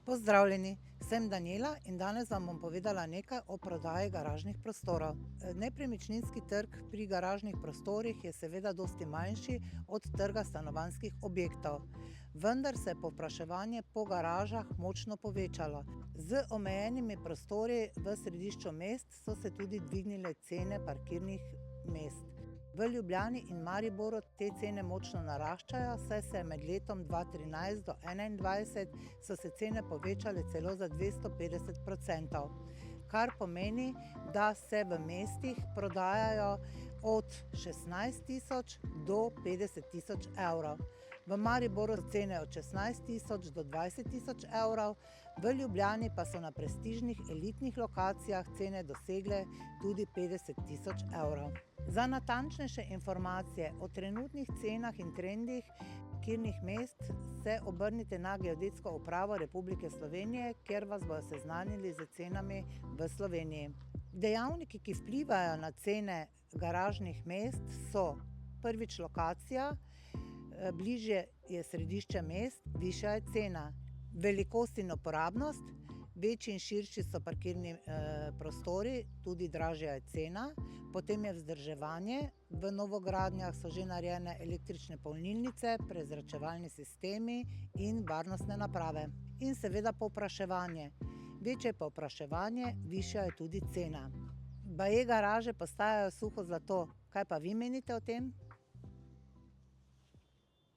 Pozdravljeni, sem Daniela in danes vam bom povedala nekaj o prodaji garažnih prostorov. Nepremičninski trg pri garažnih prostorih je seveda dosti manjši od trga stanovanjskih objektov, vendar se je povpraševanje po garažah močno povečalo. Z omejenimi prostori v središču mest so se tudi dvignile cene parkirnih mest. V Ljubljani in Mariboru te cene močno naraščajo, saj se je med letom 2013 do 2021 so se cene povečale celo za 250%, kar pomeni, da se v mestih prodajajo od 16 000 do 50 000 evrov. V Mariboru so cene od 16 000 do 20 000 evrov, v Ljubljani pa so na prestižnih elitnih lokacijah cene dosegle tudi 50 000 evrov. Za natančnejše informacije o trenutnih cenah in trendih parkirnih mest se obrnite na Geodetsko upravo Republike Slovenije, kjer vas bodo seznanili s cenami v Sloveniji. Dejavniki, ki vplivajo na cene garažnih mest, so prvič lokacija, bližje je središče mest, višja je cena. Velikost in uporabnost, večji in širši so parkirni prostori, tudi dražja je cena. Potem je vzdrževanje, v novogradnjah so že narejene električne polnilnice, prezračevalni sistemi in varnostne naprave. In seveda povpraševanje. Večje je povpraševanje, višja je tudi cena. Baje garaže postajajo suho zlato. Kaj pa vi menite o tem?